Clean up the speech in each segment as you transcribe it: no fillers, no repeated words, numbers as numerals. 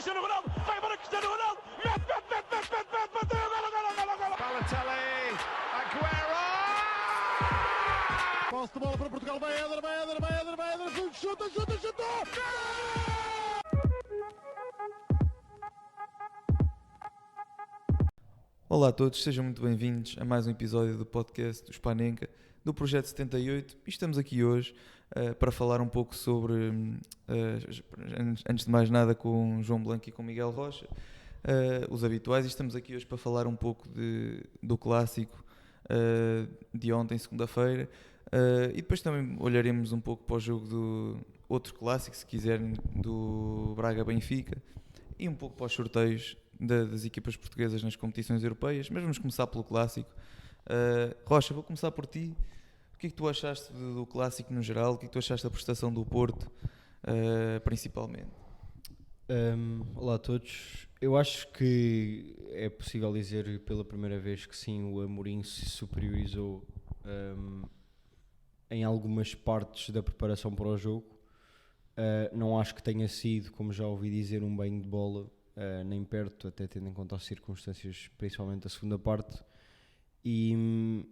Cristiano Ronaldo, vai embora Cristiano Ronaldo, bateu, golo. Balotelli, Aguero! Posse de bola para Portugal, vai Éder, chuta! Olá a todos, sejam muito bem-vindos a mais um episódio do podcast do Spanenka, do Projeto 78, e estamos aqui hoje para falar um pouco sobre, antes de mais nada, com João Blanco e com Miguel Rocha, os habituais, e estamos aqui hoje para falar um pouco do clássico de ontem, segunda-feira, e depois também olharemos um pouco para o jogo do outro clássico, se quiserem, do Braga-Benfica, e um pouco para os sorteios das equipas portuguesas nas competições europeias, mas vamos começar pelo clássico. Rocha, vou começar por ti. O que é que tu achaste do clássico no geral? O que é que tu achaste da prestação do Porto, principalmente? Olá a todos. Eu acho que é possível dizer pela primeira vez que sim, o Amorim se superiorizou em algumas partes da preparação para o jogo. Não acho que tenha sido, como já ouvi dizer, um banho de bola, nem perto, até tendo em conta as circunstâncias, principalmente da segunda parte. E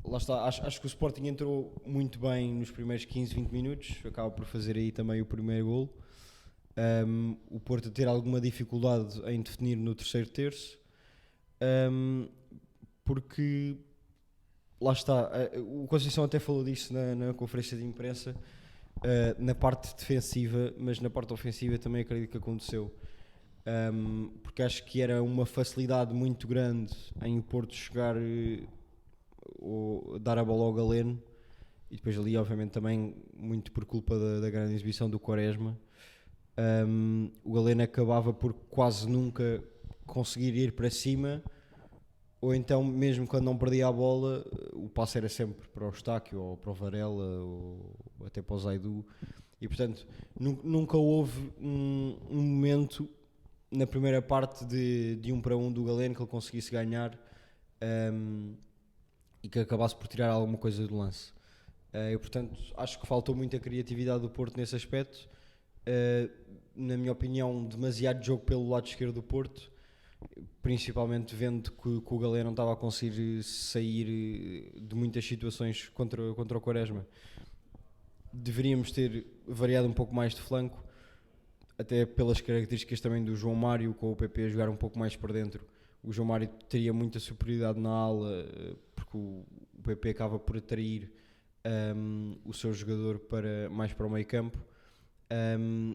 lá está, acho que o Sporting entrou muito bem nos primeiros 15, 20 minutos, acaba por fazer aí também o primeiro golo. O Porto a ter alguma dificuldade em definir no terceiro terço, porque lá está, o Conceição até falou disso na conferência de imprensa, na parte defensiva, mas na parte ofensiva também acredito que aconteceu. Porque acho que era uma facilidade muito grande em o Porto chegar ou dar a bola ao Galeno, e depois ali obviamente também muito por culpa da grande exibição do Quaresma. O Galeno acabava por quase nunca conseguir ir para cima, ou então mesmo quando não perdia a bola o passe era sempre para o Eustáquio ou para o Varela ou até para o Zaidu, e portanto nunca houve um momento na primeira parte de 1 para 1 do Galeno que ele conseguisse ganhar e que acabasse por tirar alguma coisa do lance. Eu portanto acho que faltou muita criatividade do Porto nesse aspecto. Na minha opinião, demasiado jogo pelo lado esquerdo do Porto, principalmente vendo que o Galeno não estava a conseguir sair de muitas situações contra o Quaresma. Deveríamos ter variado um pouco mais de flanco, até pelas características também do João Mário, com o PP a jogar um pouco mais por dentro. O João Mário teria muita superioridade na ala, porque o PP acaba por atrair o seu jogador mais para o meio campo.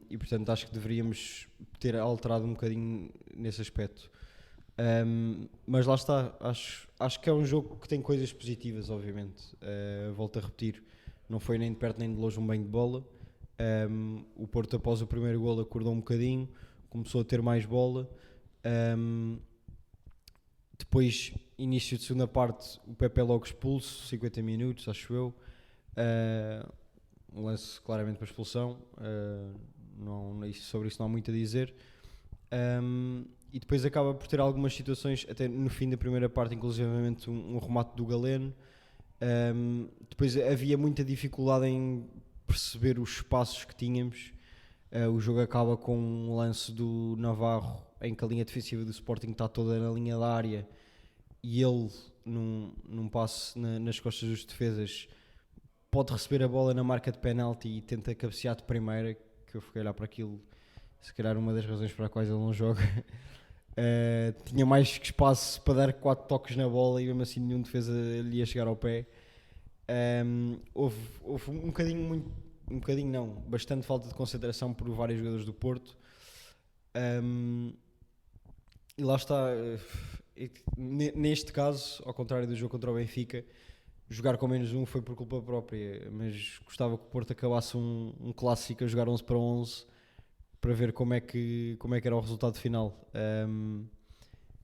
E portanto acho que deveríamos ter alterado um bocadinho nesse aspecto, mas lá está, acho que é um jogo que tem coisas positivas, obviamente. Volto a repetir, não foi nem de perto nem de longe um banho de bola. O Porto após o primeiro golo acordou um bocadinho, começou a ter mais bola. Depois, início de segunda parte, o Pepe logo expulso, 50 minutos acho eu. Um lance claramente para expulsão, sobre isso não há muito a dizer. E depois acaba por ter algumas situações, até no fim da primeira parte, inclusivamente um remate do Galeno. Depois havia muita dificuldade em perceber os espaços que tínhamos. O jogo acaba com um lance do Navarro em que a linha defensiva do Sporting está toda na linha da área e ele, num passe nas costas dos defesas, pode receber a bola na marca de penalti e tenta cabecear de primeira, que eu fiquei a olhar para aquilo, se calhar uma das razões para as quais ele não joga. Tinha mais que espaço para dar 4 toques na bola e mesmo assim nenhum defesa lhe ia chegar ao pé. Houve bastante falta de concentração por vários jogadores do Porto. E lá está, neste caso, ao contrário do jogo contra o Benfica, jogar com menos um foi por culpa própria, mas gostava que o Porto acabasse um clássico a jogar 11 para 11 para ver como é que era o resultado final.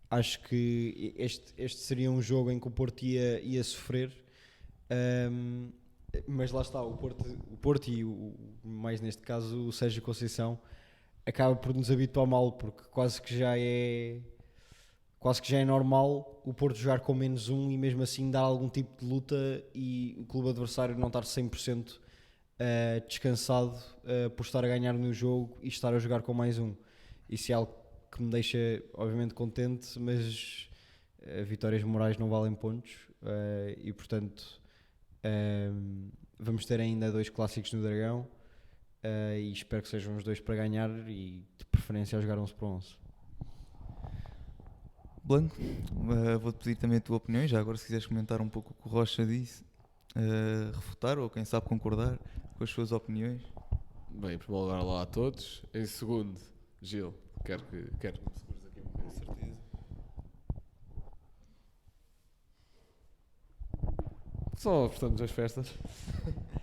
Acho que este seria um jogo em que o Porto ia sofrer, mas lá está, o Porto e mais neste caso o Sérgio Conceição acaba por nos habituar mal, porque quase que já é normal o Porto jogar com menos um e mesmo assim dar algum tipo de luta e o clube adversário não estar 100% descansado por estar a ganhar no jogo e estar a jogar com mais um. Isso é algo que me deixa, obviamente, contente, mas vitórias morais não valem pontos e, portanto, vamos ter ainda 2 clássicos no Dragão e espero que sejam os 2 para ganhar e, de preferência, a jogar 11 para 11. Blanco, vou-te pedir também a tua opinião, já agora se quiseres comentar um pouco o que o Rocha disse, refutar ou quem sabe concordar com as suas opiniões. Bem, em primeiro lugar, olá a todos. Em segundo, Gil, quero que me segures aqui um bocadinho. Certeza. Só apostamos as festas.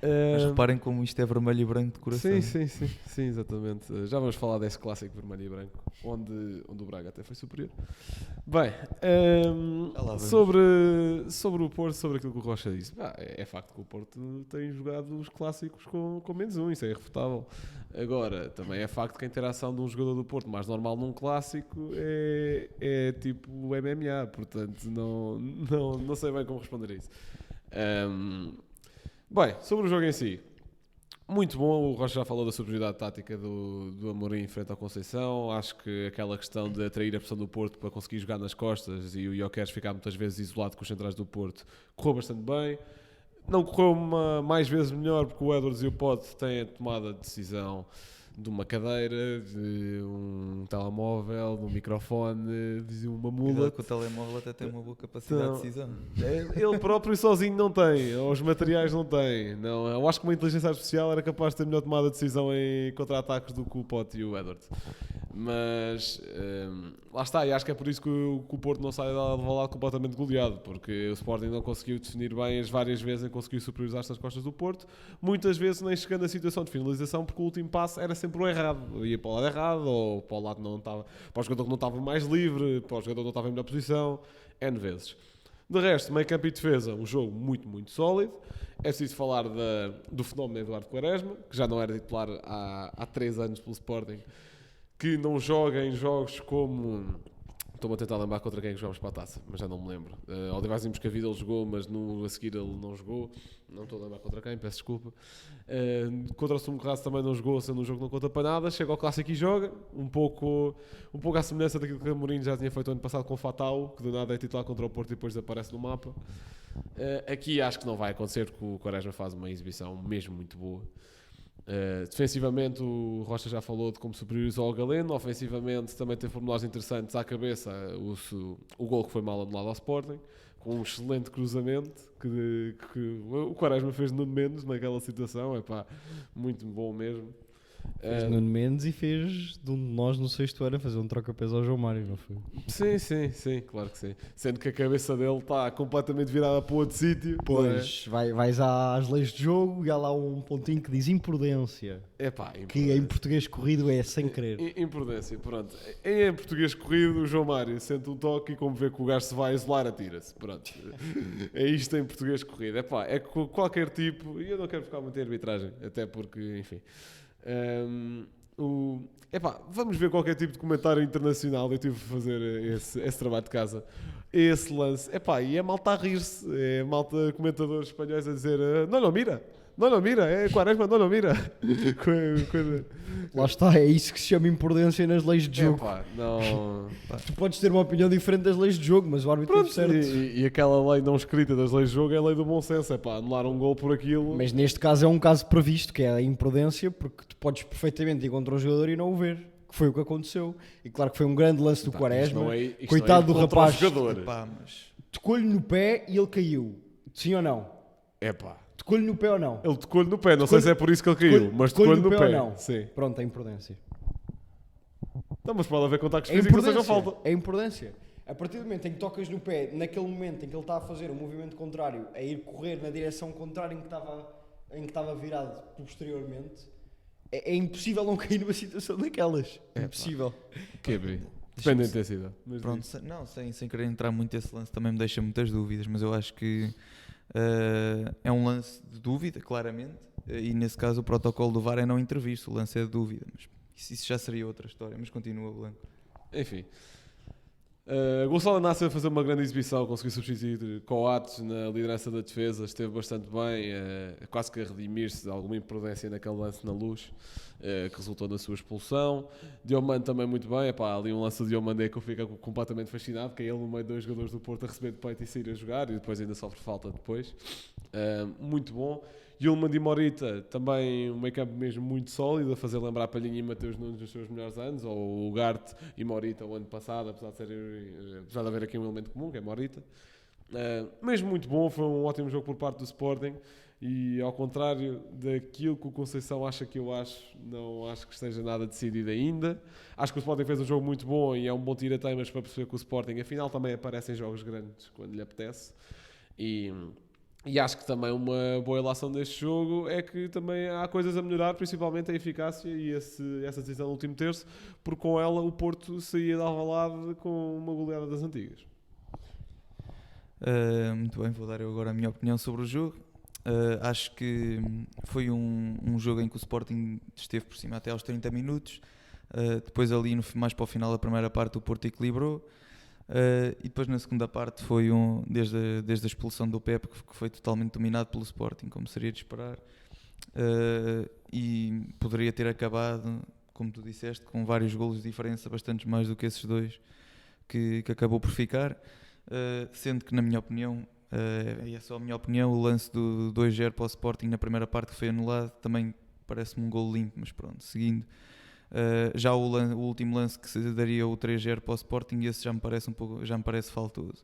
Mas reparem como isto é vermelho e branco de coração. Sim, exatamente. Já vamos falar desse clássico vermelho e branco, onde o Braga até foi superior. Bem, sobre o Porto, sobre aquilo que o Rocha disse, é facto que o Porto tem jogado os clássicos com menos um, isso é irrefutável. Agora, também é facto que a interação de um jogador do Porto mais normal num clássico é tipo MMA, portanto não sei bem como responder a isso. Bem, sobre o jogo em si, muito bom. O Rocha já falou da superioridade tática do Amorim frente ao Conceição. Acho que aquela questão de atrair a pressão do Porto para conseguir jogar nas costas e o Gyökeres ficar muitas vezes isolado com os centrais do Porto correu bastante bem. Não correu mais vezes melhor porque o Edwards e o Pote têm a tomada de decisão de uma cadeira, de um telemóvel, de um microfone, de uma mula. Cuidado que o telemóvel até tem uma boa capacidade de decisão. Ele próprio sozinho não tem, os materiais não tem. Não, eu acho que uma inteligência artificial era capaz de ter melhor tomada de decisão em contra-ataques do que o Pote e o Edwards. Mas lá está, e acho que é por isso que o Porto não sai de Alvalade completamente goleado, porque o Sporting não conseguiu definir bem as várias vezes em que conseguiu superiorizar-se nas costas do Porto, muitas vezes nem chegando à situação de finalização, porque o último passo era sempre o errado, ia para o lado errado, ou para o lado não estava, para o jogador que não estava mais livre, para o jogador que não estava em melhor posição, N vezes. De resto, meio campo e defesa, um jogo muito, muito sólido. É preciso falar do fenómeno Eduardo Quaresma, que já não era titular há 3 anos pelo Sporting, que não joga em jogos como... Estou-me a tentar lembrar contra quem é que jogamos para a taça, mas já não me lembro. Olivais e Moscavide ele jogou, mas a seguir ele não jogou. Não estou a lembrar contra quem, peço desculpa. Contra o Sumo Carrasco também não jogou, sendo um jogo que não conta para nada. Chega ao clássico e joga, um pouco à semelhança daquilo que o Mourinho já tinha feito ano passado com o Fatau, que do nada é titular contra o Porto e depois desaparece no mapa. Aqui acho que não vai acontecer, porque o Quaresma faz uma exibição mesmo muito boa. Defensivamente o Rocha já falou de como superiorizou o Galeno. Ofensivamente também tem formulários interessantes à cabeça, o gol que foi mal anulado ao Sporting, com um excelente cruzamento que o Quaresma fez de Nuno Mendes naquela situação, muito bom mesmo. Fez Nuno Mendes e fez de um de nós no 6º ano fazer um troca-peso ao João Mário, não foi? Sim, claro que sim. Sendo que a cabeça dele está completamente virada para outro sítio. Pois, vais às leis de jogo e há lá um pontinho que diz imprudência. Que em português corrido é sem querer. Imprudência, pronto. Em português corrido, o João Mário sente um toque e como vê que o gajo se vai isolar, atira-se. Pronto. É isto em português corrido. É qualquer tipo, e eu não quero ficar muito em arbitragem, até porque, enfim... vamos ver qualquer tipo de comentário internacional. Eu tive de fazer esse trabalho de casa, esse lance, e é malta a rir-se, é malta comentadores espanhóis a dizer não mira, é Quaresma, não mira. Lá está, é isso que se chama imprudência nas leis de jogo. Tu podes ter uma opinião diferente das leis de jogo, mas o árbitro teve certo. E aquela lei não escrita das leis de jogo é a lei do bom senso, anular um gol por aquilo. Mas neste caso é um caso previsto, que é a imprudência, porque tu podes perfeitamente ir contra um jogador e não o ver, que foi o que aconteceu. E claro que foi um grande lance do Quaresma, coitado do rapaz, tocou-lhe no pé e ele caiu, sim ou não? Tocou-lhe no pé ou não? Ele tocou-lhe no pé, não sei se é por isso que ele caiu, mas tocou-lhe no pé ou não? Sim. Pronto, é imprudência. Não, mas pode haver contactos físicos, não seja falta. É imprudência. A partir do momento em que tocas no pé, naquele momento em que ele está a fazer um movimento contrário, a ir correr na direção contrária em que estava virado posteriormente, é impossível não cair numa situação daquelas. É impossível. Depende da intensidade. Pronto, sem querer entrar muito nesse lance, também me deixa muitas dúvidas, mas eu acho que é um lance de dúvida, claramente, e nesse caso o protocolo do VAR é não intervir, se o lance é de dúvida, mas isso já seria outra história, mas continua, Blanco. Enfim, Gonçalo Inácio a fazer uma grande exibição, conseguiu substituir Coates na liderança da defesa, esteve bastante bem, quase que a redimir-se de alguma imprudência naquele lance na Luz, que resultou na sua expulsão. Diomande também muito bem, ali um lance de Diomande que eu fico completamente fascinado, que é ele no meio de 2 jogadores do Porto a receber de peito e sair a jogar, e depois ainda sofre falta depois. Muito bom. Yulman e Morita, também um meio campo mesmo muito sólido, a fazer lembrar Palhinha e Mateus Nunes nos seus melhores anos, ou o Garte e Morita o ano passado, apesar de haver aqui um elemento comum, que é Morita. Mesmo muito bom, foi um ótimo jogo por parte do Sporting, e ao contrário daquilo que o Conceição acha que eu acho, não acho que esteja nada decidido ainda. Acho que o Sporting fez um jogo muito bom e é um bom tira-teimas para perceber que o Sporting, afinal, também aparece em jogos grandes quando lhe apetece. E acho que também uma boa relação deste jogo é que também há coisas a melhorar, principalmente a eficácia e essa decisão do último terço, porque com ela o Porto saía de Alvalade com uma goleada das antigas. Muito bem, vou dar eu agora a minha opinião sobre o jogo. Acho que foi um jogo em que o Sporting esteve por cima até aos 30 minutos. Depois ali mais para o final da primeira parte o Porto equilibrou. E depois na segunda parte foi desde a expulsão do Pep, que foi totalmente dominado pelo Sporting, como seria de esperar, e poderia ter acabado, como tu disseste, com vários golos de diferença, bastante mais do que esses dois que acabou por ficar, sendo que na minha opinião, e é só a minha opinião, o lance do 2-0 para o Sporting na primeira parte que foi anulado também parece-me um golo limpo, mas pronto, seguindo. Já o último lance que se daria o 3-0 para o Sporting, esse já me parece faltoso.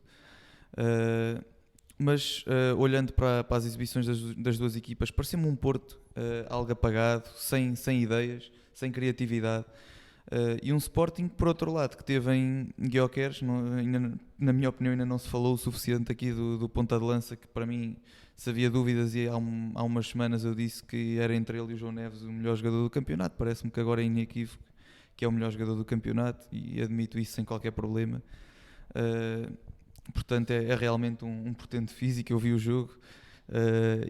Mas olhando para as exibições das duas equipas, pareceu-me um Porto algo apagado, sem ideias, sem criatividade, e um Sporting, por outro lado, que teve em Gyökeres, na minha opinião ainda não se falou o suficiente aqui do ponta de lança, que para mim, se havia dúvidas, e há umas semanas eu disse que era entre ele e o João Neves o melhor jogador do campeonato. Parece-me que agora é inequívoco que é o melhor jogador do campeonato, e admito isso sem qualquer problema. Portanto, é realmente um portento físico. Eu vi o jogo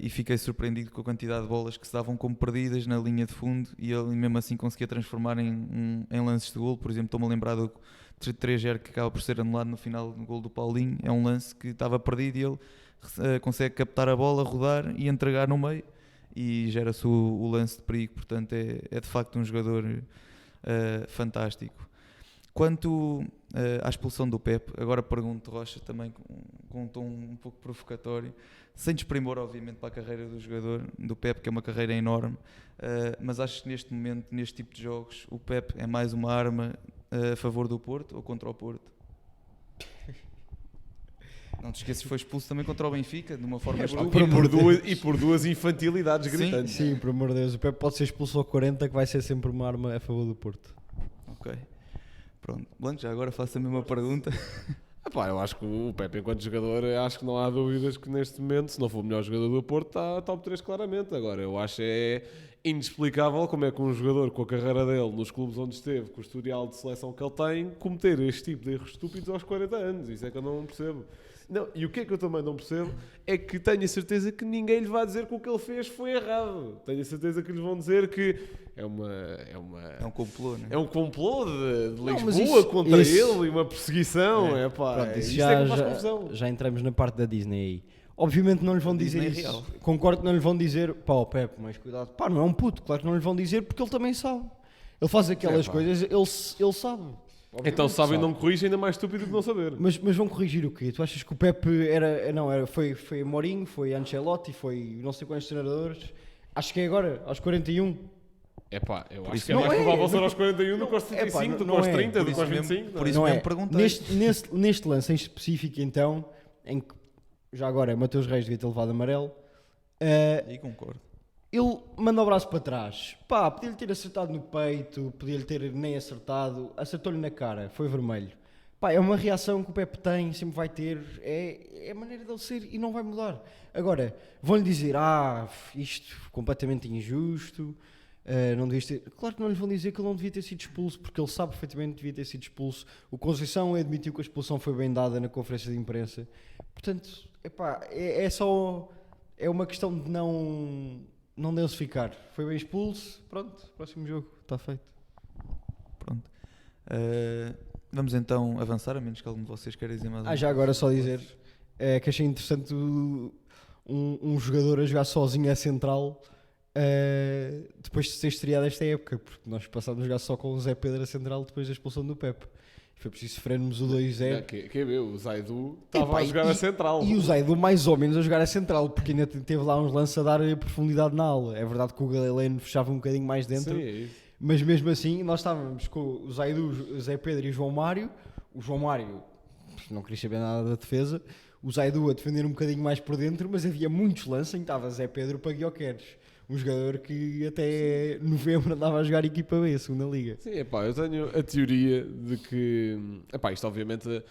e fiquei surpreendido com a quantidade de bolas que se davam como perdidas na linha de fundo, e ele mesmo assim conseguia transformar em lances de golo. Por exemplo, estou-me a lembrar do 3-0 que acaba por ser anulado no final do golo do Paulinho. É um lance que estava perdido e ele consegue captar a bola, rodar e entregar no meio, e gera-se o lance de perigo. Portanto, é de facto um jogador fantástico. Quanto à expulsão do Pep, agora pergunto, Rocha, também com um tom um pouco provocatório, sem desprimor obviamente para a carreira do jogador, do Pep, que é uma carreira enorme, mas acho que neste momento, neste tipo de jogos, o Pep é mais uma arma a favor do Porto ou contra o Porto? Não te esqueças, foi expulso também contra o Benfica, de uma forma E por duas infantilidades gritantes. Sim, por amor de Deus, o Pep pode ser expulso ao 40, que vai ser sempre uma arma a favor do Porto. Ok. Pronto, Blanco, já agora faço a mesma pergunta. Eu acho que o Pepe, enquanto jogador, acho que não há dúvidas que neste momento, se não for o melhor jogador do Porto, está top 3 claramente. Agora, eu acho inexplicável como é que um jogador com a carreira dele, nos clubes onde esteve, com o historial de seleção que ele tem, cometer este tipo de erros estúpidos aos 40 anos. Isso é que eu não percebo. Não, e o que é que eu também não percebo é que tenho a certeza que ninguém lhe vai dizer que o que ele fez foi errado. Tenho a certeza que lhes vão dizer que é um complô, né? É um complô de Lisboa contra ele, e uma perseguição. Pronto, isto já, é que faz confusão. já entramos na parte da Disney aí. Obviamente não lhes vão dizer isso. Real. Concordo que não lhes vão dizer, o Pepe, mas cuidado. Não é um puto, claro que não lhes vão dizer, porque ele também sabe. Ele faz aquelas coisas, ele sabe. Então sabem, não corrigem, ainda mais estúpido que não saber. Mas vão corrigir o quê? Tu achas que o Pepe foi Mourinho, foi Ancelotti, foi não sei quantos treinadores? Acho que é agora, aos 41. Eu acho que é mais provável ser aos 41 do que aos 35, do que aos 30, do que aos 25. Por isso mesmo perguntei. Neste lance em específico, então, em que já agora Mateus Reis devia ter levado amarelo, e concordo. ele manda o braço para trás. Podia-lhe ter acertado no peito, podia-lhe ter nem acertado, acertou-lhe na cara, foi vermelho. É uma reação que o Pepe tem, sempre vai ter, é a maneira dele ser e não vai mudar. Agora, vão-lhe dizer, isto completamente injusto, não devias ter... Claro que não lhe vão dizer que ele não devia ter sido expulso, porque ele sabe perfeitamente que devia ter sido expulso. O Conceição admitiu que a expulsão foi bem dada na conferência de imprensa. Portanto, é só... É uma questão de não densificar. Foi bem expulso, pronto, próximo jogo, está feito. Pronto. Vamos então avançar, a menos que algum de vocês queira dizer mais alguma Já agora só dizer que achei interessante um jogador a jogar sozinho a central depois de ser estreado esta época, porque nós passámos a jogar só com o Zé Pedro a central depois da expulsão do Pepe. Foi preciso sofrermos o 2-0. Quer ver? O Zaidu estava Epá, a jogar a central. E o Zaidu mais ou menos a jogar a central, porque ainda teve lá uns lances a dar profundidade na ala. É verdade que o Galeno fechava um bocadinho mais dentro, Sim, é isso. mas mesmo assim nós estávamos com o Zaidu, o Zé Pedro e o João Mário. O João Mário não queria saber nada da defesa, o Zaidu a defender um bocadinho mais por dentro, mas havia muitos lances em que estava Zé Pedro para Guioqueres, um jogador que até novembro andava a jogar equipa B, segunda liga. Sim, epá, eu tenho a teoria de que, epá, isto obviamente,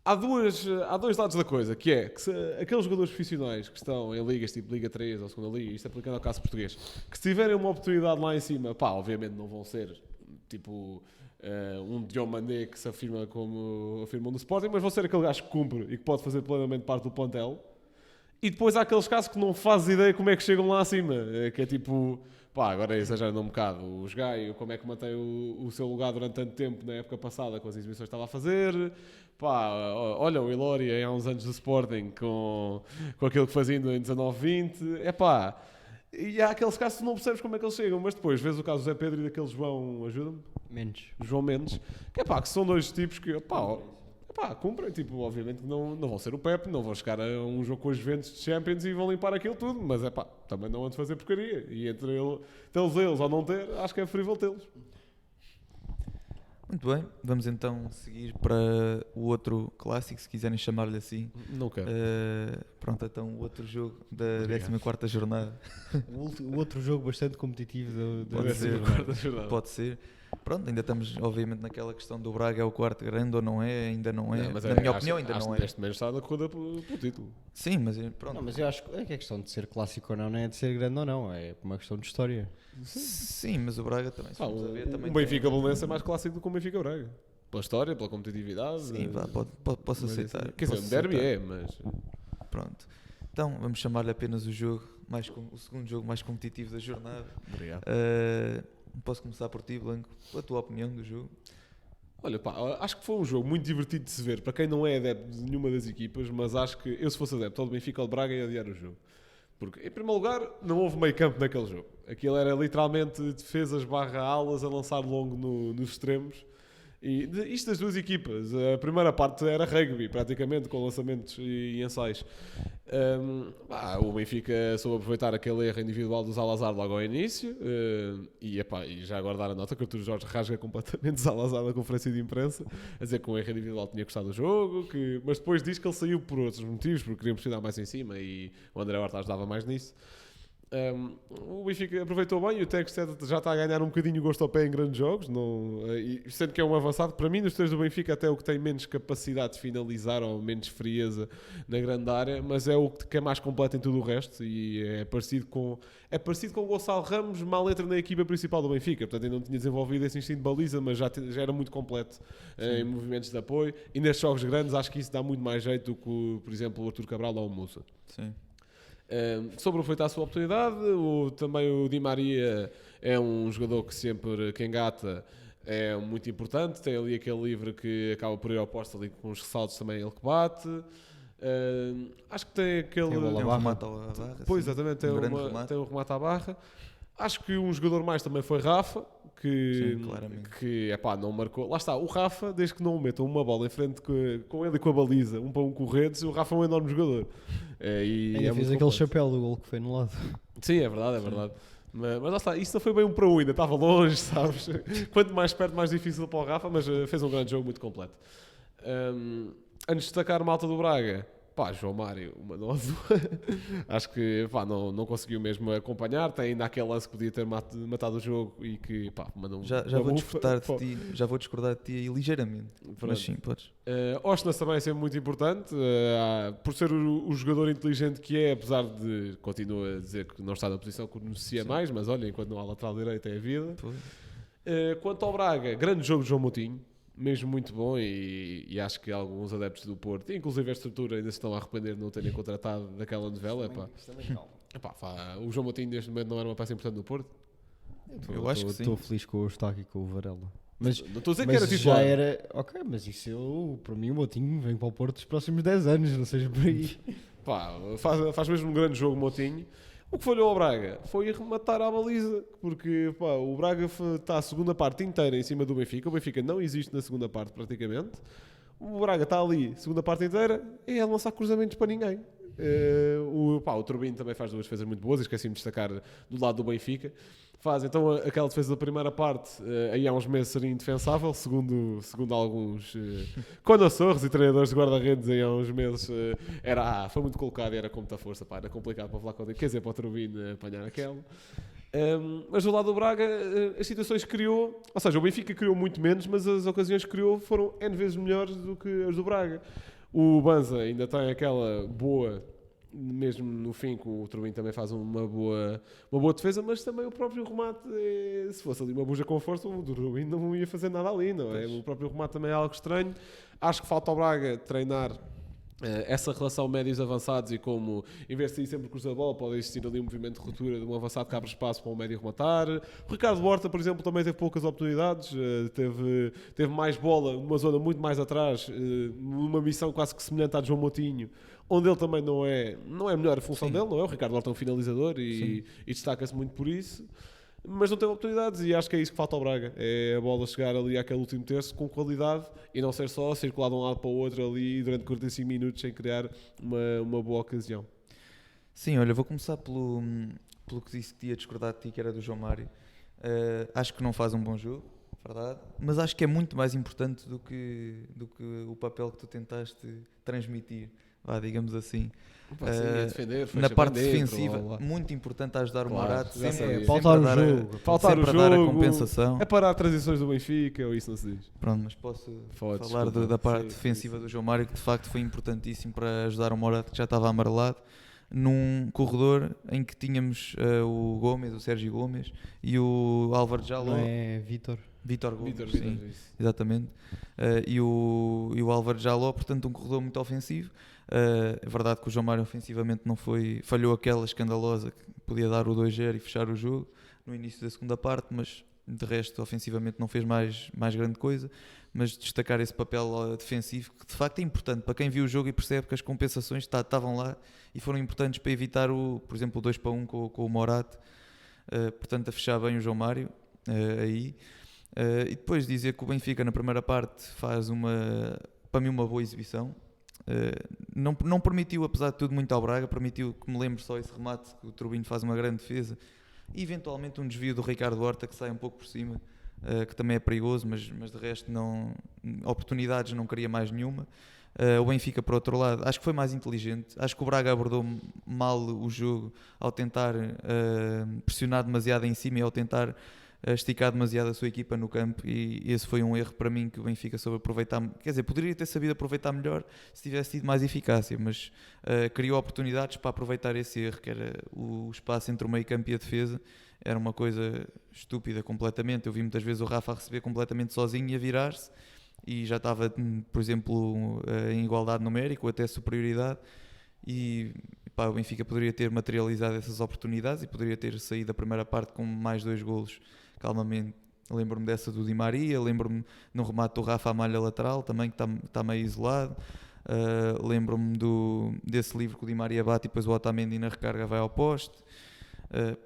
há dois lados da coisa, que é que se aqueles jogadores profissionais que estão em ligas tipo Liga 3 ou segunda liga, isto aplicando ao caso português, que se tiverem uma oportunidade lá em cima, pá, obviamente não vão ser tipo um Diomandé que se afirma como afirmam no Sporting, mas vão ser aquele gajo que cumpre e que pode fazer plenamente parte do plantel. E depois há aqueles casos que não fazes ideia como é que chegam lá acima, que é tipo, pá, agora exagerando um bocado, o Gaio, como é que mantém o seu lugar durante tanto tempo na época passada com as exibições que estava a fazer, pá, olha o Ilória há uns anos do Sporting com aquilo que fazia em 19-20, é pá, e há aqueles casos que tu não percebes como é que eles chegam, mas depois vês o caso do Zé Pedro e daquele João, ajuda-me? João Mendes, que é pá, que são dois tipos que, pá, cumprem, tipo, obviamente não vão ser o Pepe, não vão chegar a um jogo com os Juventus de Champions e vão limpar aquilo tudo, mas é pá, também não vão de fazer porcaria, e entre tê-los eles ou não ter, acho que é preferível tê-los. Muito bem, vamos então seguir para o outro clássico, se quiserem chamar-lhe assim. Não quero. Pronto, então o outro jogo da 14ª jornada. O outro jogo bastante competitivo da Pode ser. 14ª jornada. Pode ser. Pronto, ainda estamos obviamente naquela questão do Braga é o quarto grande ou não é, ainda não é. Mas Na minha opinião ainda acho não que é. neste momento está na corrida pelo título. Sim, mas pronto. Não, mas eu acho que é questão de ser clássico ou não é de ser grande ou não, é uma questão de história. Sim, mas o Braga também, se formos a ver, também O Benfica Belenense é mais clássico do que o Benfica Braga. Pela história, pela competitividade. Sim, vá, posso mas aceitar. Quer dizer, posso o derby aceitar. mas... Pronto. Então vamos chamar-lhe apenas o jogo o segundo jogo mais competitivo da jornada. Obrigado. Posso começar por ti, Blanco, a tua opinião do jogo? Olha, pá, acho que foi um jogo muito divertido de se ver para quem não é adepto de nenhuma das equipas, mas acho que eu, se fosse adepto ao do Benfica ou do Braga, ia adiar o jogo. Porque, em primeiro lugar, não houve meio campo naquele jogo. Aquilo era literalmente defesas barra alas a lançar longo nos extremos. E isto das duas equipas. A primeira parte era rugby, praticamente, com lançamentos e ensaios. O Benfica soube aproveitar aquele erro individual do Salazar logo ao início. E já agora dar a nota que o Artur Jorge rasga completamente o Salazar na conferência de imprensa, a dizer que com o erro individual tinha gostado do jogo, mas depois diz que ele saiu por outros motivos, porque queria pressionar mais em cima e o André Horta ajudava mais nisso. O Benfica aproveitou bem e o Tex já está a ganhar um bocadinho o gosto ao pé em grandes jogos, sendo que é um avançado. Para mim, dos três do Benfica, até o que tem menos capacidade de finalizar ou menos frieza na grande área, mas é o que é mais completo em tudo o resto e é parecido com o Gonçalo Ramos, mal entra na equipa principal do Benfica, portanto ainda não tinha desenvolvido esse instinto de baliza, mas já era muito completo em movimentos de apoio, e nestes jogos grandes acho que isso dá muito mais jeito do que, por exemplo, o Artur Cabral ou o Musa. Sim. Sobre aproveitar a sua oportunidade, também o Di Maria é um jogador que sempre que engata é muito importante, tem ali aquele livre que acaba por ir ao posto ali com os ressaltos também ele que bate. Acho que tem aquele... Tem um remate à barra. Pois, sim. exatamente, tem um remate à barra. Acho que um jogador mais também foi Rafa, Sim, claramente. que não marcou. Lá está, o Rafa, desde que não metam uma bola em frente com ele e com a baliza, um para um com o Redes, o Rafa é um enorme jogador. Ainda fez aquele chapéu do gol que foi no lado. Sim, é verdade, é verdade. Mas lá está, isso não foi bem um para um, ainda estava longe, sabes? Quanto mais perto, mais difícil para o Rafa, mas fez um grande jogo muito completo. Antes de destacar a malta do Braga, João Mário, uma nódoa. Acho que não conseguiu mesmo acompanhar. Tem ainda aquele lance que podia ter matado o jogo e que mandou já vou discordar de ti aí ligeiramente. Pronto. Mas sim, podes. Osnas também é sempre muito importante, por ser o jogador inteligente que é, apesar de continua a dizer que não está na posição que conhecia mais, mas olha, enquanto não há lateral direito é a vida. Quanto ao Braga, grande jogo de João Moutinho, mesmo muito bom, e acho que alguns adeptos do Porto, inclusive a estrutura, ainda se estão a arrepender de não terem contratado daquela novela. O João Moutinho neste momento não era uma peça importante do Porto? Eu acho que sim. Estou feliz com o Eustáquio e com o Varela. Mas, Não estou a dizer que mas era já titular. era. Ok, mas isso para mim o Moutinho vem para o Porto nos próximos 10 anos, não seja por aí. Pá, faz mesmo um grande jogo, Moutinho. O que falhou ao Braga foi rematar à baliza, porque pá, o Braga está a segunda parte inteira em cima do Benfica. O Benfica não existe na segunda parte praticamente. O Braga está ali, segunda parte inteira, e é lançar cruzamentos para ninguém. O Turbino também faz duas defesas muito boas, esqueci-me de destacar do lado do Benfica. Faz então aquela defesa da primeira parte, aí há uns meses seria indefensável, segundo alguns conhecedores e treinadores de guarda-redes, aí há uns meses foi muito colocado e era com muita força, pá, era complicado para falar com ele, quer dizer, para o Turbino apanhar aquela. Mas do lado do Braga, as situações que criou, ou seja, o Benfica criou muito menos, mas as ocasiões que criou foram N vezes melhores do que as do Braga. O Banza ainda tem aquela boa, mesmo no fim, que o Turbin também faz uma boa defesa, mas também o próprio remate, se fosse ali uma buja com força, o Turbin não ia fazer nada ali, não é? O próprio remate também é algo estranho. Acho que falta ao Braga treinar essa relação médios avançados e como, em vez de sair sempre cruzar a bola, pode existir ali um movimento de ruptura de um avançado que abre espaço para um médio rematar. O Ricardo Horta, por exemplo, também teve poucas oportunidades, teve mais bola numa zona muito mais atrás, numa missão quase que semelhante à de João Moutinho, onde ele também não é melhor a função dele, não é? O Ricardo Horta é um finalizador e destaca-se muito por isso. Mas não teve oportunidades e acho que é isso que falta ao Braga, é a bola chegar ali àquele último terço com qualidade e não ser só circular de um lado para o outro ali durante 45 minutos sem criar uma boa ocasião. Sim, olha, vou começar pelo que disse que ia discordar de ti, que era do João Mário. Acho que não faz um bom jogo, verdade, mas acho que é muito mais importante do que o papel que tu tentaste transmitir, digamos assim. A defender, na parte dentro, defensiva, lá. muito importante ajudar Claro, o Morato, já sempre, sabia. Pautar o a dar jogo. Pautar o sempre a dar a jogo, compensação. É parar transições do Benfica, ou isso não se diz? Pronto, mas posso Pode, falar desculpa. da parte Sim, defensiva sim. do João Mário, que de facto foi importantíssimo para ajudar o Morato, que já estava amarelado, num corredor em que tínhamos o Gomes, o Sérgio Gomes, e o Álvaro Jaló. Não é Vítor? Vítor Gomes, Vítor, sim, isso. exatamente. E o Álvaro Jaló, portanto, um corredor muito ofensivo. É verdade que o João Mário ofensivamente falhou aquela escandalosa que podia dar o 2-0 e fechar o jogo no início da segunda parte, mas de resto ofensivamente não fez mais grande coisa. Mas destacar esse papel defensivo, que de facto é importante para quem viu o jogo e percebe que as compensações estavam lá e foram importantes para evitar, por exemplo, o 2-1 com o Morato, portanto a fechar bem o João Mário aí. E depois dizer que o Benfica na primeira parte faz para mim uma boa exibição. Não permitiu, apesar de tudo, muito ao Braga. Permitiu, que me lembro, só esse remate que o Turbino faz uma grande defesa e eventualmente um desvio do Ricardo Horta que sai um pouco por cima, que também é perigoso, mas de resto oportunidades não queria mais nenhuma. O Benfica, por outro lado, acho que foi mais inteligente. Acho que o Braga abordou mal o jogo ao tentar pressionar demasiado em cima e ao tentar esticar demasiado a sua equipa no campo, e esse foi um erro para mim que o Benfica soube aproveitar. Quer dizer, poderia ter sabido aproveitar melhor se tivesse tido mais eficácia, mas criou oportunidades para aproveitar esse erro, que era o espaço entre o meio campo e a defesa. Era uma coisa estúpida completamente. Eu vi muitas vezes o Rafa a receber completamente sozinho e a virar-se, e já estava, por exemplo, em igualdade numérica ou até superioridade, e o Benfica poderia ter materializado essas oportunidades e poderia ter saído da primeira parte com mais 2 golos calmamente. Lembro-me dessa do Di Maria, lembro-me no remate do Rafa à malha lateral também, que está meio isolado. Lembro-me desse livro que o Di Maria bate e depois o Otamendi na recarga vai ao poste.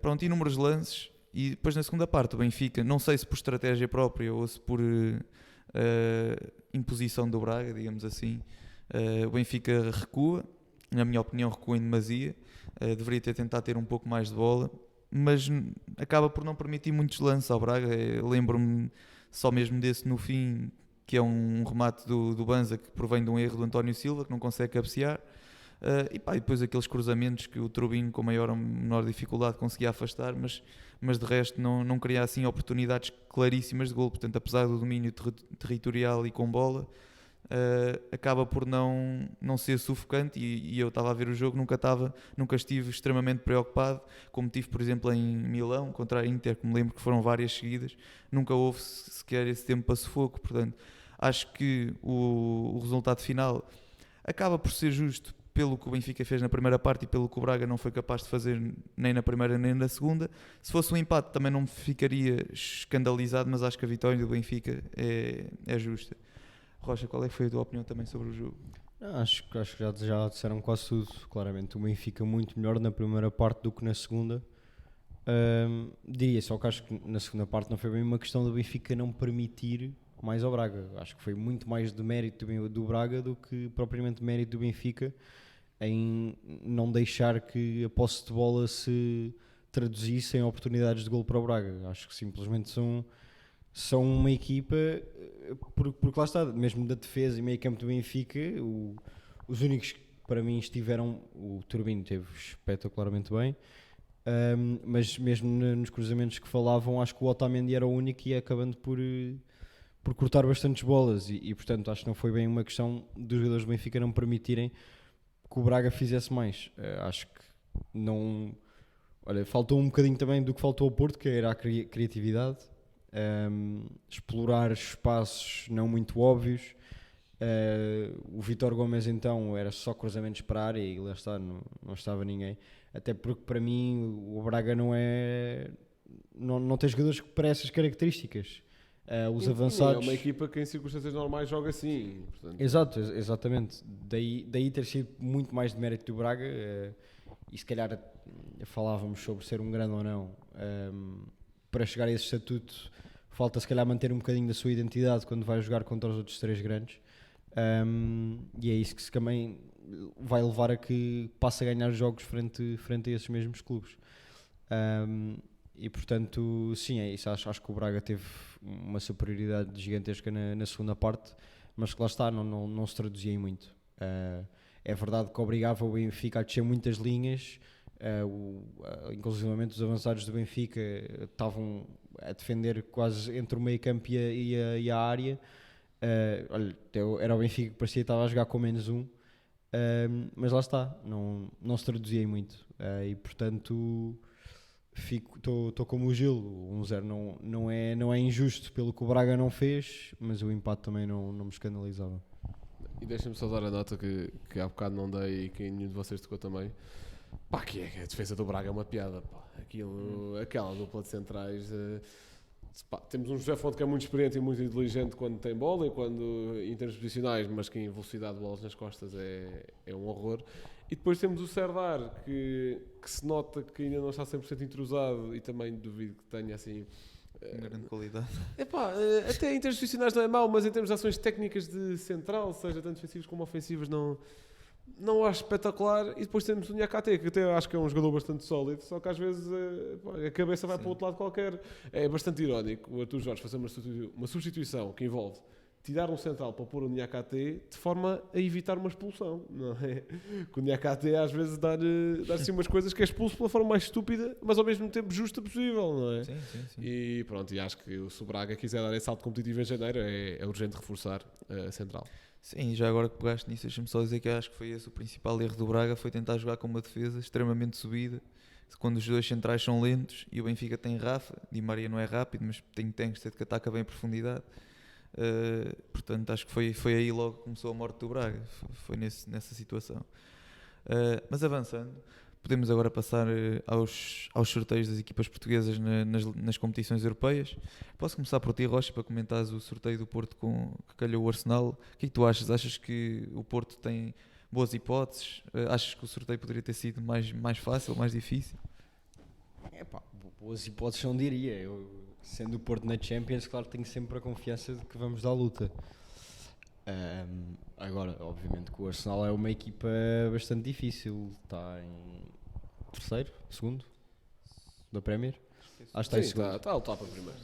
Pronto, inúmeros lances. E depois na segunda parte o Benfica, não sei se por estratégia própria ou se por imposição do Braga, digamos assim, o Benfica recua, na minha opinião recua em demasia. Deveria ter tentado ter um pouco mais de bola, mas acaba por não permitir muitos lances ao Braga. Lembro-me só mesmo desse no fim, que é um remate do Banza que provém de um erro do António Silva, que não consegue cabecear, e depois aqueles cruzamentos que o Turbino com maior ou menor dificuldade conseguia afastar, mas de resto não cria assim oportunidades claríssimas de golo. Portanto, apesar do domínio territorial e com bola, acaba por não ser sufocante, e eu estava a ver o jogo, nunca estive extremamente preocupado, como tive, por exemplo, em Milão contra a Inter, que me lembro que foram várias seguidas. Nunca houve sequer esse tempo para sufoco. Portanto, acho que o resultado final acaba por ser justo pelo que o Benfica fez na primeira parte e pelo que o Braga não foi capaz de fazer nem na primeira nem na segunda. Se fosse um empate também não me ficaria escandalizado, mas acho que a vitória do Benfica é justa. Rocha, qual é que foi a tua opinião também sobre o jogo? Acho que já disseram quase tudo. Claramente o Benfica muito melhor na primeira parte do que na segunda. Diria só que acho que na segunda parte não foi bem uma questão do Benfica não permitir mais ao Braga. Acho que foi muito mais de mérito do Braga do que propriamente mérito do Benfica em não deixar que a posse de bola se traduzisse em oportunidades de golo para o Braga. Acho que simplesmente são uma equipa, porque lá está, mesmo da defesa e meio campo do Benfica, os únicos que para mim estiveram, o Turbino teve espetacularmente bem, mas mesmo nos cruzamentos que falavam, acho que o Otamendi era o único que ia acabando por cortar bastantes bolas e portanto acho que não foi bem uma questão dos jogadores do Benfica não permitirem que o Braga fizesse mais. Acho que não... Olha, faltou um bocadinho também do que faltou ao Porto, que era a criatividade, explorar espaços não muito óbvios. O Vítor Gomes então era só cruzamentos para a área e lá está, não estava ninguém. Até porque para mim o Braga não tem jogadores para essas características. Os avançados... É uma equipa que em circunstâncias normais joga assim. Portanto... Exatamente. Daí ter sido muito mais de mérito do Braga, e se calhar falávamos sobre ser um grande ou não. Para chegar a esse estatuto falta se calhar manter um bocadinho da sua identidade quando vai jogar contra os outros três grandes, e é isso que também vai levar a que passe a ganhar jogos frente a esses mesmos clubes. E portanto, sim, é isso. Acho que o Braga teve uma superioridade gigantesca na segunda parte, mas que lá está, não se traduzia em muito. É verdade que obrigava o Benfica a descer muitas linhas, inclusivamente os avançados do Benfica estavam a defender quase entre o meio campo e a área. Era o Benfica que parecia que estava a jogar com menos um, mas lá está, não se traduzia em muito, e portanto... Estou como o Gil. O 1-0 não é injusto pelo que o Braga não fez, mas o empate também não me escandalizava. E deixem-me só dar a nota que há bocado não dei e que nenhum de vocês tocou também. Pá, que é que a defesa do Braga é uma piada. Pá. Aquela dupla de centrais. Temos um José Fonte que é muito experiente e muito inteligente quando tem bola e quando em termos posicionais, mas que em velocidade de bolas nas costas é um horror. E depois temos o Serdar, que se nota que ainda não está 100% entrosado e também duvido que tenha assim... grande qualidade. Até em termos posicionais não é mau, mas em termos de ações técnicas de central, seja tanto defensivas como ofensivas, não acho espetacular. E depois temos o Niakate, que até acho que é um jogador bastante sólido, só que às vezes a cabeça vai para o outro lado qualquer. É bastante irónico o Artur Jorge fazer uma substituição que envolve tirar um central para pôr o Niakate de forma a evitar uma expulsão, não é? Que o Niakate às vezes dá-se umas coisas que é expulso pela forma mais estúpida, mas ao mesmo tempo justa possível, não é? Sim. E pronto, e acho que se o Braga quiser dar esse salto competitivo em janeiro é urgente reforçar a central. Sim, já agora que pegaste nisso, deixa-me só dizer que acho que foi esse o principal erro do Braga, foi tentar jogar com uma defesa extremamente subida, quando os dois centrais são lentos e o Benfica tem Rafa, Di Maria não é rápido, mas tem Tengsted que ataca bem em profundidade. Portanto acho que foi aí logo que começou a morte do Braga, foi nessa situação. Mas avançando, podemos agora passar aos sorteios das equipas portuguesas nas competições europeias. Posso começar por ti, Rocha, para comentares o sorteio do Porto que calhou o Arsenal. O que é que tu achas? Achas que o Porto tem boas hipóteses? Achas que o sorteio poderia ter sido mais fácil, mais difícil? Boas hipóteses não diria. Sendo o Porto na Champions, claro que tenho sempre a confiança de que vamos dar luta. Agora, obviamente que o Arsenal é uma equipa bastante difícil. Está em terceiro, segundo da Premier. Acho que está em segundo. Está a lutar para primeiro.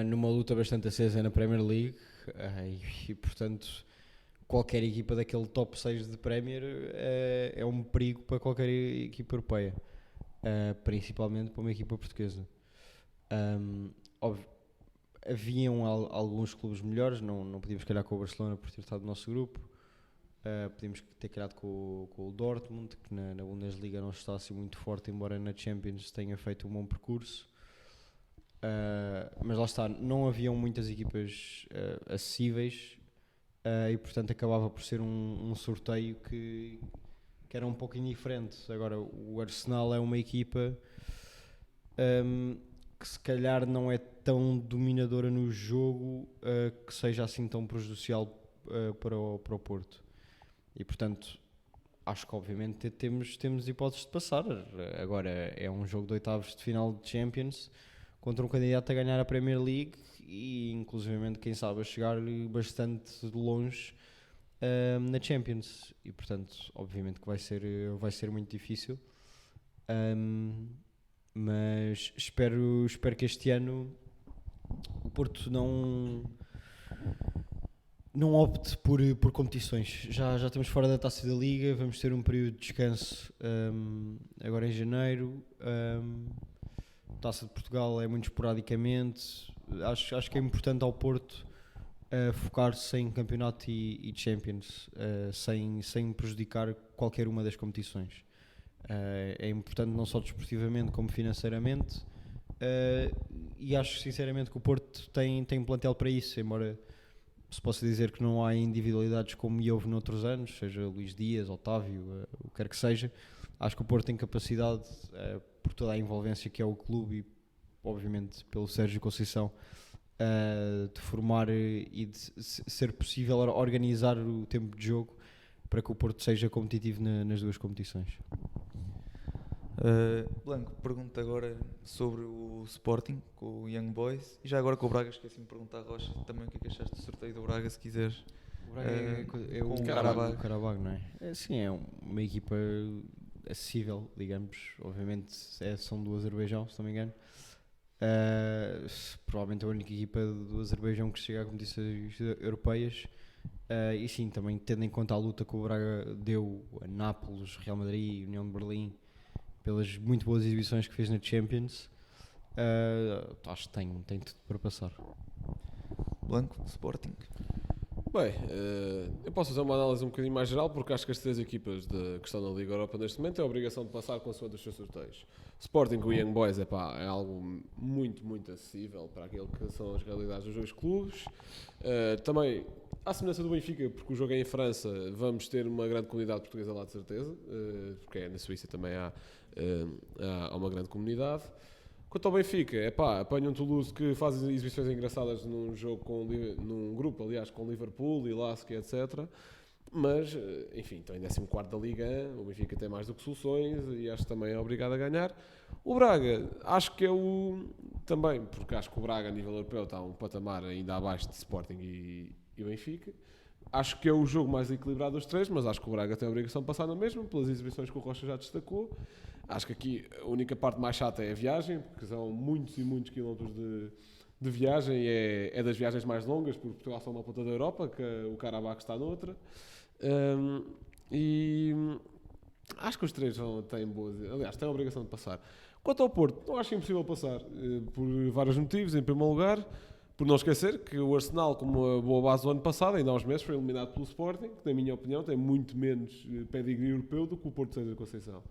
Numa luta bastante acesa na Premier League, e portanto qualquer equipa daquele top 6 de Premier é um perigo para qualquer equipa europeia. Principalmente para uma equipa portuguesa. Haviam alguns clubes melhores, não podíamos calhar com o Barcelona por ter estado no nosso grupo, podíamos ter calhado com o Dortmund, que na Bundesliga não está assim muito forte, embora na Champions tenha feito um bom percurso. Mas lá está, não haviam muitas equipas acessíveis, e portanto acabava por ser um sorteio que era um pouco indiferente. Agora, o Arsenal é uma equipa que se calhar não é tão dominadora no jogo, que seja assim tão prejudicial para o Porto. E portanto, acho que obviamente temos hipóteses de passar. Agora é um jogo de oitavos de final de Champions contra um candidato a ganhar a Premier League e inclusivamente, quem sabe, a chegar bastante longe na Champions. E portanto, obviamente que vai ser muito difícil. Mas espero que este ano o Porto não opte por competições. Já estamos fora da Taça da Liga, vamos ter um período de descanso agora em janeiro. Taça de Portugal é muito esporadicamente. Acho que é importante ao Porto focar-se em campeonato e Champions, sem prejudicar qualquer uma das competições. É importante não só desportivamente como financeiramente, e acho sinceramente que o Porto tem plantel para isso, embora se possa dizer que não há individualidades como houve noutros anos, seja Luís Dias, Otávio, o que quer que seja. Acho que o Porto tem capacidade, por toda a envolvência que é o clube e obviamente pelo Sérgio Conceição, de formar e de ser possível organizar o tempo de jogo para que o Porto seja competitivo nas duas competições. Blanco, pergunto agora sobre o Sporting com o Young Boys e já agora com o Braga, esqueci-me de perguntar a Rocha também o que é que achaste do sorteio do Braga, se quiseres. O Braga é com o Karabag, não é? Sim, é uma equipa acessível, digamos. Obviamente são do Azerbaijão, se não me engano. Provavelmente a única equipa do Azerbaijão que chega a competições europeias. E sim, também tendo em conta a luta que o Braga deu a Nápoles, Real Madrid, União de Berlim, pelas muito boas exibições que fez na Champions, acho que tem tudo para passar. Blanco, Sporting. Bem, eu posso fazer uma análise um bocadinho mais geral, porque acho que as três equipas que estão na Liga Europa neste momento têm a obrigação de passar consoante os seus sorteios. Sporting com o Young Boys é algo muito, muito acessível para aquilo que são as realidades dos dois clubes. Também, à semelhança do Benfica, porque o jogo é em França, vamos ter uma grande comunidade portuguesa lá de certeza, porque na Suíça também há uma grande comunidade. Quanto ao Benfica, apanha um Toulouse que faz exibições engraçadas num grupo, aliás, com Liverpool e Lask, etc. Mas, enfim, estão em 14º da Liga, o Benfica tem mais do que soluções e acho que também é obrigado a ganhar. O Braga, acho que também, porque acho que o Braga a nível europeu está a um patamar ainda abaixo de Sporting e Benfica. Acho que é o jogo mais equilibrado dos três, mas acho que o Braga tem a obrigação de passar na mesma, pelas exibições que o Rocha já destacou. Acho que aqui a única parte mais chata é a viagem, porque são muitos e muitos quilómetros de viagem, é das viagens mais longas, porque Portugal está numa ponta da Europa, que o Karabakh está noutra. E acho que os três têm a obrigação de passar. Quanto ao Porto, não acho impossível passar, por vários motivos. Em primeiro lugar, por não esquecer que o Arsenal, como uma boa base do ano passado, ainda há uns meses foi eliminado pelo Sporting, que na minha opinião tem muito menos pedigree europeu do que o Porto Sérgio Conceição.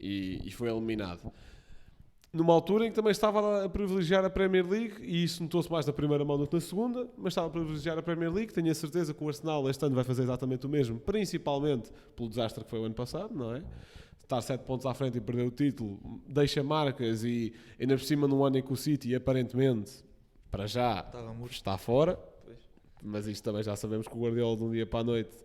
E foi eliminado. Numa altura em que também estava a privilegiar a Premier League, e isso notou-se mais na primeira mão do que na segunda, mas estava a privilegiar a Premier League. Tenho a certeza que o Arsenal este ano vai fazer exatamente o mesmo, principalmente pelo desastre que foi o ano passado, não é? Estar 7 pontos à frente e perder o título deixa marcas, e ainda por cima num ano em que o City aparentemente, para já, está fora. Mas isto também já sabemos que o Guardiola de um dia para a noite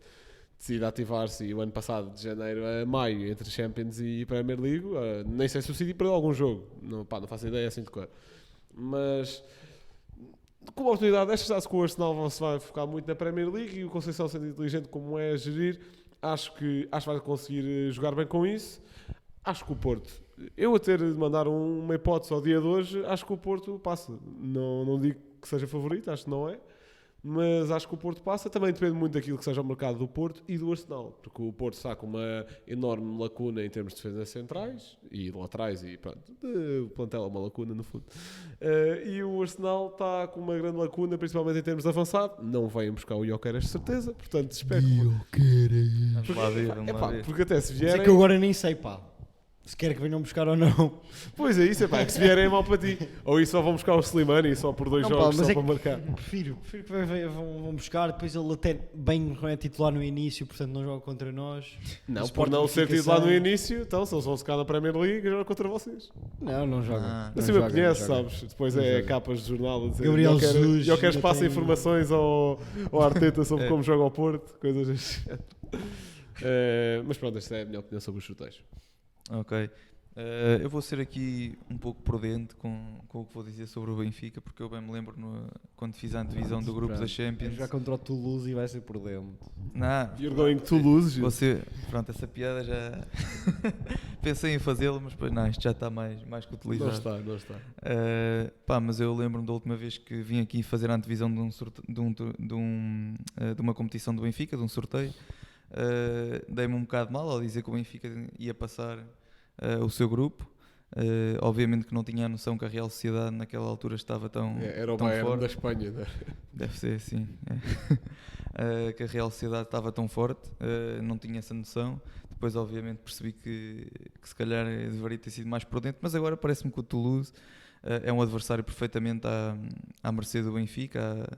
decide ativar-se, e o ano passado, de janeiro a maio, entre Champions e Premier League, nem sei se o City perdeu algum jogo, não faço ideia assim de cor. Mas com a oportunidade desta, já se com o Arsenal se vai focar muito na Premier League, e o Conceição, sendo inteligente como é a gerir, acho que vai conseguir jogar bem com isso. Acho que o Porto, eu a ter de mandar uma hipótese ao dia de hoje, acho que o Porto passa. Não digo que seja favorito, acho que não é, mas acho que o Porto passa. Também depende muito daquilo que seja o mercado do Porto e do Arsenal, porque o Porto está com uma enorme lacuna em termos de defesas centrais e de laterais, e pronto, o plantel é uma lacuna no fundo, e o Arsenal está com uma grande lacuna principalmente em termos de avançado. Não venham buscar o Gyökeres de certeza, portanto espero Vamos lá ver. porque até se Mas vierem, é que eu agora nem sei, pá. Se quer que venham buscar ou não. Pois é isso, é que se vierem é mal para ti. Ou isso só vão buscar o Slimani só por 2 Não, jogos mas só é para que marcar. Prefiro que vão buscar, depois ele até bem não é titular no início, portanto não joga contra nós. Não, O por Sporting não ser fica titular no sem- início, então se eles vão secar na Premier League, joga contra vocês. Não joga. Ah, Não Assim joga, me conhece, não joga. sabes? Depois Não é joga. capas de jornal a dizer, Gabriel eu quero, Jesus eu quero ainda espaço tem- informações ao Arteta sobre É. como joga ao Porto, coisas assim. Mas pronto, esta é a minha opinião sobre os chuteiros. Ok. Eu vou ser aqui um pouco prudente com o que vou dizer sobre o Benfica, porque eu bem me lembro quando fiz a antevisão do grupo da Vai Champions. jogar contra o Toulouse e vai ser por dentro. Não, You're going to lose. pronto, essa piada já pensei em fazê-la, mas depois não, isto já está mais que utilizado. Não está. Mas eu lembro-me da última vez que vim aqui fazer a antevisão de uma competição do Benfica, de um sorteio. Dei-me um bocado mal ao dizer que o Benfica ia passar o seu grupo. Obviamente que não tinha a noção que a Real Sociedade naquela altura estava tão, Era o tão Bayern forte. da Espanha, não é? Deve ser, sim. Que a Real Sociedade estava tão forte, não tinha essa noção. Depois, obviamente, percebi que se calhar deveria ter sido mais prudente, mas agora parece-me que o Toulouse é um adversário perfeitamente à mercê do Benfica.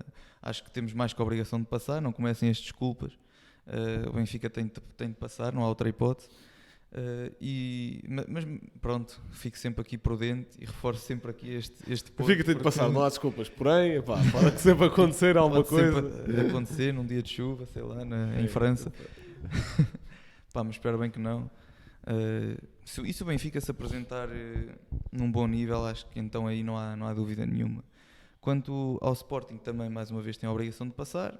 Acho que temos mais que a obrigação de passar, não comecem as desculpas. O Benfica tem de passar, não há outra hipótese. Mas pronto, fico sempre aqui prudente e reforço sempre aqui este ponto. Fica tem de porque passar, não há desculpas. Porém, epá, pode sempre acontecer alguma pode coisa. sempre acontecer num dia de chuva, sei lá, em França. Pá, mas espero bem que não. Se o Benfica se apresentar num bom nível, acho que então aí não há dúvida nenhuma. Quanto ao Sporting, também mais uma vez tem a obrigação de passar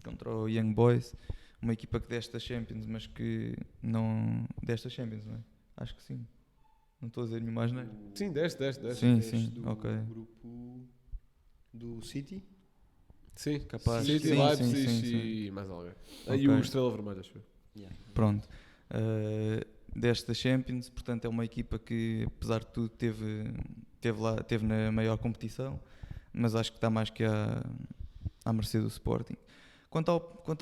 contra o Young Boys, uma equipa que desta Champions, mas que não... Desta Champions, não é? Acho que sim. Não estou a dizer nenhuma asneira. Sim, 10. Sim, Do ok. grupo do City. Sim, Capaz. City, Sim, Leipzig sim, sim. e mais alguém. Ok. E o Estrela Vermelha, acho eu. Pronto. Desta Champions, portanto é uma equipa que apesar de tudo teve na maior competição, mas acho que está mais que à mercê do Sporting. Quanto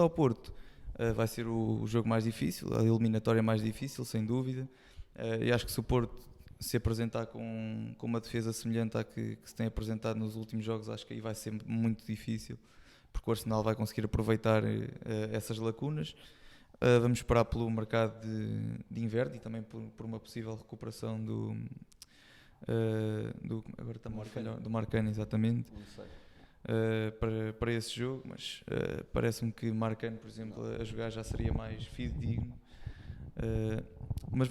ao Porto, vai ser o jogo mais difícil, a eliminatória mais difícil, sem dúvida. E acho que se o Porto se apresentar com uma defesa semelhante à que se tem apresentado nos últimos jogos, acho que aí vai ser muito difícil, porque o Arsenal vai conseguir aproveitar essas lacunas. Vamos esperar pelo mercado de inverno e também por uma possível recuperação agora está do Marcano, exatamente. Não sei. Para esse jogo, mas parece-me que Marcano, por exemplo, a jogar já seria mais fidedigno.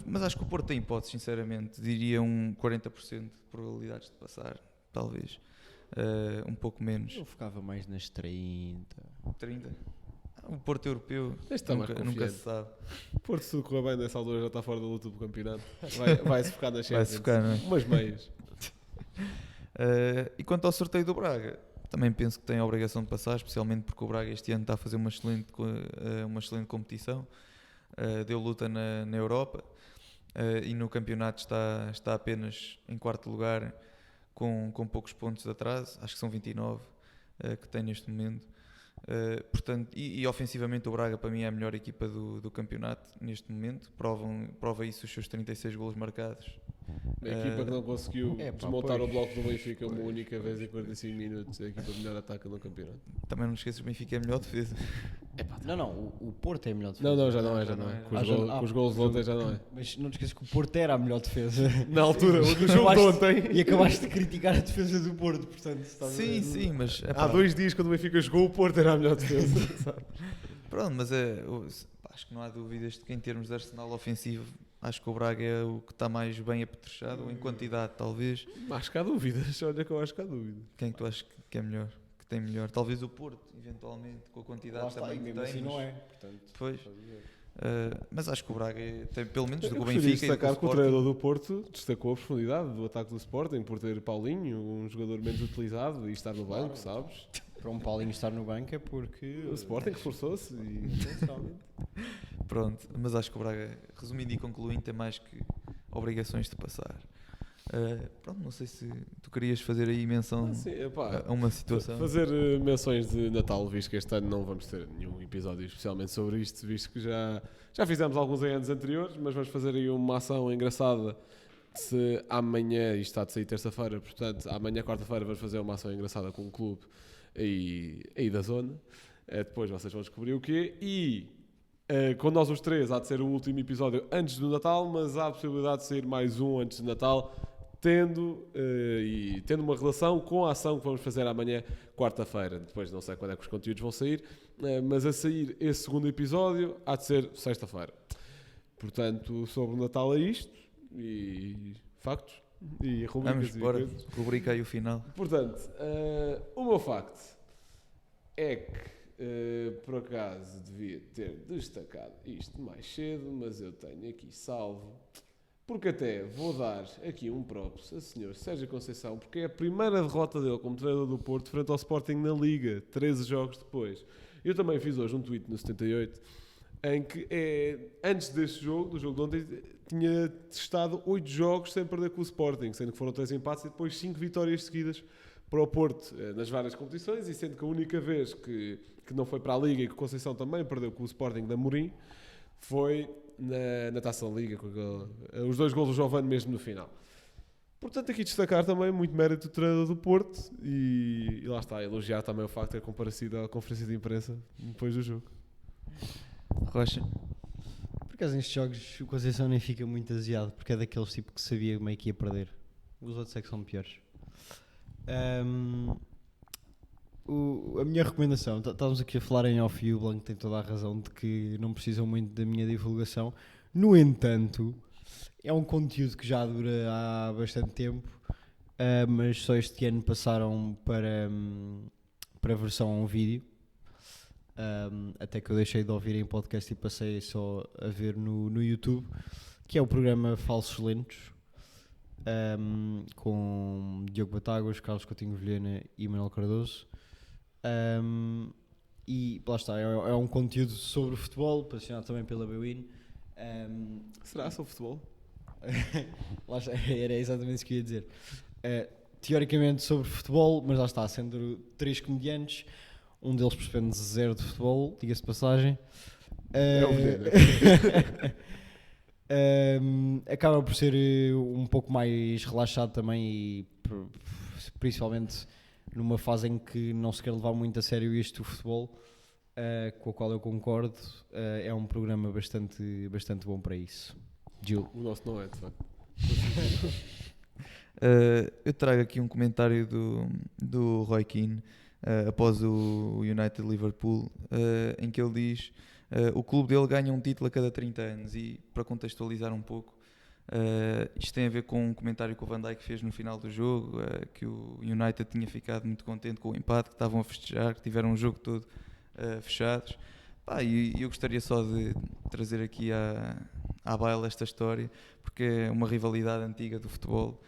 Mas acho que o Porto tem hipóteses, sinceramente. Diria um 40% de probabilidades de passar, talvez. Um pouco menos. Eu focava mais nas 30. 30? O Porto europeu Este está mais nunca confiante. se sabe. Porto, se tudo correr bem nessa altura, já está fora da luta do campeonato. Vai-se focar nas Vai-se Champions. focar, não é? Umas meias. E quanto ao sorteio do Braga, também penso que tem a obrigação de passar, especialmente porque o Braga este ano está a fazer uma excelente competição. Deu luta na Europa e no campeonato está apenas em quarto lugar com poucos pontos de atraso, acho que são 29 que tem neste momento. Portanto, e ofensivamente o Braga para mim é a melhor equipa do campeonato neste momento, prova isso os seus 36 golos marcados. A equipa que não conseguiu desmontar pois. o bloco do Benfica uma única vez em 45 minutos, é a equipa de melhor ataque no campeonato. Também não esqueças que o Benfica é a melhor defesa. Não, o Porto é a melhor defesa. Não, já não é. já não é. Com os golos de ontem já não é. Mas não te esqueças que o Porto era a melhor defesa. Na altura, no jogo de Acabaste- ontem. E acabaste de criticar a defesa do Porto, portanto. Sim, mas Há 2 dias, quando o Benfica jogou, o Porto era a melhor defesa. sabe? pronto, mas acho que não há dúvidas de que em termos de arsenal ofensivo, acho que o Braga é o que está mais bem apetrechado, em quantidade talvez. Acho que há dúvidas. Olha que eu acho que há dúvidas. Quem é que tu achas que é melhor? Que tem melhor? Talvez o Porto, eventualmente, com a quantidade também que mesmo tem. assim mas, não é. Portanto, Pois. Mas acho que o Braga tem pelo menos do que Eu o gostaria de Benfica e do que o destacar que o Sporting. treinador do Porto destacou a profundidade do ataque do Sporting por ter Paulinho, um jogador menos utilizado e estar no banco, sabes? para um Paulinho estar no banco é porque O Sporting reforçou-se e... Pronto, mas acho que o Braga, resumindo e concluindo, tem mais que obrigações de passar. Pronto, não sei se tu querias fazer aí menção Sim, epá, a uma situação. fazer menções de Natal, visto que este ano não vamos ter nenhum episódio especialmente sobre isto, visto que já fizemos alguns em anos anteriores, mas vamos fazer aí uma ação engraçada. Se amanhã, isto está de sair terça-feira, portanto, amanhã, quarta-feira, vamos fazer uma ação engraçada com um clube aí da zona. Depois vocês vão descobrir o quê. E com nós os três, há de ser o último episódio antes do Natal, mas há a possibilidade de sair mais um antes do Natal, tendo uma relação com a ação que vamos fazer amanhã, quarta-feira. Depois não sei quando é que os conteúdos vão sair, mas a sair esse segundo episódio há de ser sexta-feira. Portanto, sobre o Natal é isto, e factos, e rubricas. Vamos, bora, coisas. rubrica aí o final. Portanto, o meu facto é que, por acaso, devia ter destacado isto mais cedo, mas eu tenho aqui salvo. Porque até vou dar aqui um props a senhor Sérgio Conceição, porque é a primeira derrota dele como treinador do Porto frente ao Sporting na Liga, 13 jogos depois. Eu também fiz hoje um tweet no 78, em que antes deste jogo, do jogo de ontem, tinha estado 8 jogos sem perder com o Sporting, sendo que foram 3 empates e depois 5 vitórias seguidas para o Porto nas várias competições, e sendo que a única vez que não foi para a Liga e que o Conceição também perdeu com o Sporting da Amorim foi na Taça da Liga, com os 2 golos do Giovane mesmo no final. Portanto, aqui destacar também muito mérito do treinador do Porto e lá está, elogiar também o facto de ter comparecido à conferência de imprensa depois do jogo. Rocha. Por acaso nestes jogos o Conceição nem fica muito aziado, porque é daqueles tipo que sabia meio que ia perder. Os outros é que são piores. A minha recomendação, estávamos aqui a falar em off e o Blanco tem toda a razão de que não precisam muito da minha divulgação. No entanto, é um conteúdo que já dura há bastante tempo, mas só este ano passaram para a versão vídeo. Até que eu deixei de ouvir em podcast e passei só a ver no YouTube, que é o programa Falsos Lentos, com Diogo Batáguas, Carlos Coutinho Vilhena e Manuel Cardoso. E lá está, é um conteúdo sobre futebol, patrocinado também pela Bwin. Será sobre futebol? Lá está, era exatamente isso que eu ia dizer. Teoricamente sobre futebol, mas lá está, sendo 3 comediantes. Um deles percebe 0 de futebol, diga-se de passagem. Acaba por ser um pouco mais relaxado também e principalmente numa fase em que não se quer levar muito a sério isto, o futebol, com o qual eu concordo. É um programa bastante bom para isso. Gil. O nosso não é, de facto. Eu trago aqui um comentário do Roy Keane após o United Liverpool, em que ele diz o clube dele ganha um título a cada 30 anos, e para contextualizar um pouco, isto tem a ver com um comentário que o Van Dijk fez no final do jogo, que o United tinha ficado muito contente com o empate, que estavam a festejar, que tiveram um jogo todo fechados. E eu gostaria só de trazer aqui à baila esta história, porque é uma rivalidade antiga do futebol.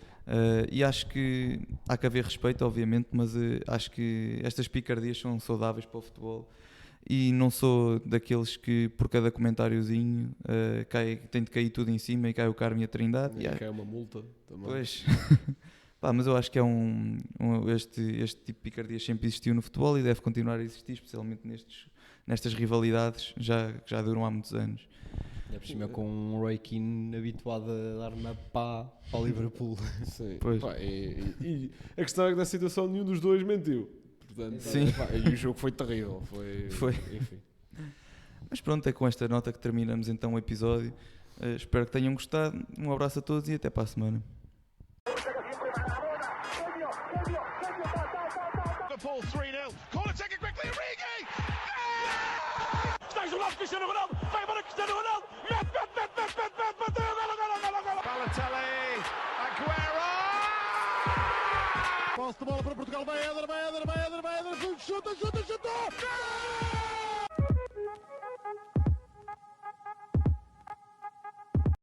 E acho que há que haver respeito, obviamente, mas acho que estas picardias são saudáveis para o futebol, e não sou daqueles que por cada comentáriozinho tem de cair tudo em cima e cai o Carmo e a Trindade. E cai uma multa também. Pois. Mas eu acho que este tipo de picardias sempre existiu no futebol e deve continuar a existir, especialmente nestas rivalidades que já duram há muitos anos. É por cima com um Roy Keane habituado a dar uma pá para o Liverpool. Sim. Pois. E a questão é que na situação nenhum dos dois mentiu. Portanto, sim. E o jogo foi terrível. Foi. Enfim. Mas pronto, é com esta nota que terminamos então o episódio. Espero que tenham gostado. Um abraço a todos e até para a semana. Liverpool 3-0. Corner taken quickly. Origi! Está isolado Cristiano Ronaldo. Vai embora Cristiano Ronaldo. Mete. Bateu. Golo. Balotelli, Aguero! Posse de bola para Portugal, vai Éder, chuta!